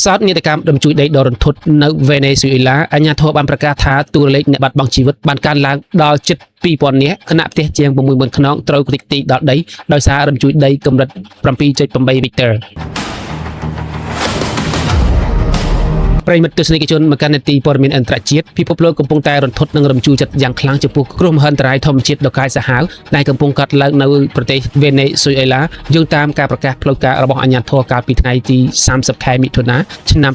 សតនីតិកម្មរំជួយដីដ៏រន្ធត់នៅវេណេស៊ុយអេឡាអាជ្ញាធរបានប្រកាសថាតួលេខអ្នកបាត់បង់ជីវិតបានកើនឡើងដល់ជិត 2000 នាក់គណៈផ្ទះជាង 60000 ខ្នងត្រូវគំនិតទីដល់ដីដោយសាររំជួយដីកម្រិត 7.8 រីកទ័រ ប្រិមិត្តទស្សនិកជនមកកាន់នីតិព័ត៌មានអន្តរជាតិពិភពលោកកំពុងតែរន្ធត់នឹងរំជួលចិត្តយ៉ាងខ្លាំងចំពោះគ្រោះមហន្តរាយធម្មជាតិដ៏កាចសាហាវដែលកំពុងកើតឡើងនៅប្រទេសវេណេស៊ុយអេឡាយោងតាមការប្រកាសផ្លូវការរបស់អាជ្ញាធរកាលពីថ្ងៃទី 30 ខែមិថុនាឆ្នាំ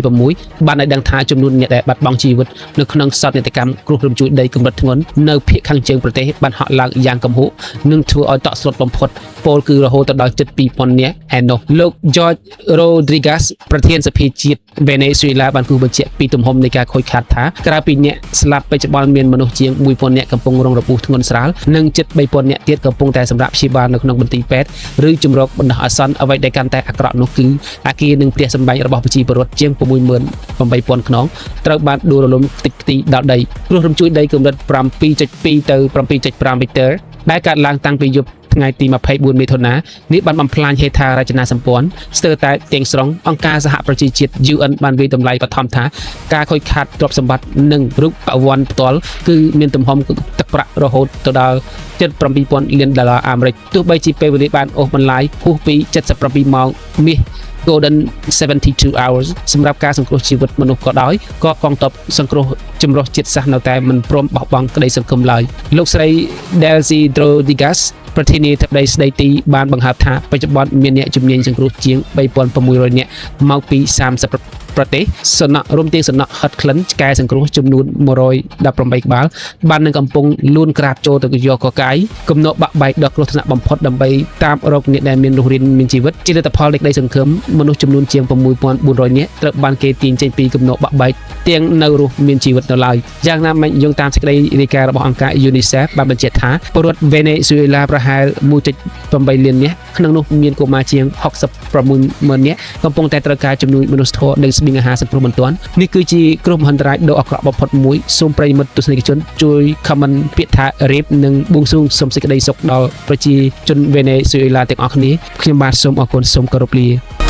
2026 បានឲ្យដឹងថាចំនួនអ្នកដែលបាត់បង់ជីវិតនៅក្នុងសតនីតិកម្មគ្រោះរំជួលដីកម្រិតធ្ងន់នៅភាគខាងជើងប្រទេសបានហក់ឡើងយ៉ាងគំហុកនិងធ្វើឲ្យតក់ស្លុតបំផុតពលគឺរហូតដល់ជិត 2000 នាក់ឯណោះលោក George Rodriguez ប្រធានសភាជាតិវេណេស៊ុយឡាបានគូបញ្ជាក់ពីទំហំនៃការខូចខាតថាក្រៅពីអ្នកស្លាប់បច្ចុប្បន្នមានមនុស្សជាង 1000 នាក់កំពុងរងរបួសធ្ងន់ស្រាលនិងជិត 3000 នាក់ទៀតកំពុងតែសម្រាប់ព្យាបាលនៅក្នុងមន្ទីរពេទ្យឬជំរកបណ្ដោះអាសន្នអ្វីដែលកាន់តែអាក្រក់នោះគឺអគារនិងផ្ទះសម្បែងរបស់ប្រជាពលរដ្ឋជាង 68000 ខ្នងត្រូវបានដួលរលំតិចទីដល់ដីគ្រោះរំជួយដីកម្រិត 7.2 ទៅ 7.5 រីកទ័រដែលកើតឡើងតាំងពីយប់ថ្ងៃទី 24 មិថុនានេះបានបំផ្លាញហេដ្ឋារចនាសម្ព័ន្ធស្ទើរតែទាំងស្រុងអង្គការសហប្រជាជាតិ UN បានវិយតម្លៃបឋមថាការខូចខាតទ្រព្យសម្បត្តិនិងរូបវ័ន្តផ្ទាល់គឺមានទំហំទឹកប្រាក់រហូតទៅដល់ជិត $7000 លានអាមេរិកទោះបីជាពេលវេលាបានអូសបន្លាយហួសពី 77 ម៉ោងមាស Golden 72 hours សម្រាប់ការសង្គ្រោះជីវិតមនុស្សក៏ដោយក៏កងទ័ពសង្គ្រោះចម្រុះជាតិសាសន៍នៅតែមិនព្រមបោះបង់ក្តីសង្ឃឹមឡើយលោកស្រី Delcy Rodriguez ប្រធានាធិបតីស្ដីទីបានបង្ហើបថាបច្ចុប្បន្នមានអ្នកជំនាញសង្គ្រោះជាង 3600 នាក់មកពី 30 ប្រទេសសំណក់រួមទាំងសំណក់ហិតក្លិនឆ្កែសង្គ្រោះចំនួន 118 ក្បាលបាននឹងកំពុងលួនក្រាបចូលទៅយកកកាយគំនរបាក់បែកដល់គ្រោះថ្នាក់បំផុតដើម្បីតាមរកអ្នកដែលមានរស់រានមានជីវិតជាលទ្ធផលនៃក្តីសង្ឃឹមមនុស្សចំនួនជាង 6400 នាក់ត្រូវបានគេទាញចេញពីគំនរបាក់បែកទាំងនៅរស់មានជីវិតនៅឡើយយ៉ាងណាមិញយោងតាមសេចក្តីរាយការណ៍របស់អង្គការ UNICEF បានបញ្ជាក់ថាពលរដ្ឋវេណេស៊ុយអេឡាប្រហែល 1.8 លាននាក់ក្នុងនោះមានកុមារជាង 66,000 នាក់កំពុងតែត្រូវការជំនួយមនុស្សធម៌និងស្បៀងអាហារសង្គ្រោះបន្ទាន់នេះគឺជាគ្រោះមហន្តរាយដ៏អាក្រក់បំផុតមួយសូមប្រិយមិត្តទស្សនិកជនជួយ comment ពាក្យថា RIP និងបួងសួងសូមសេចក្តីសុខដល់ប្រជាជនវេណេស៊ុយអេឡាទាំងអស់គ្នាខ្ញុំបាទសូមអរគុណសូមគោរពលា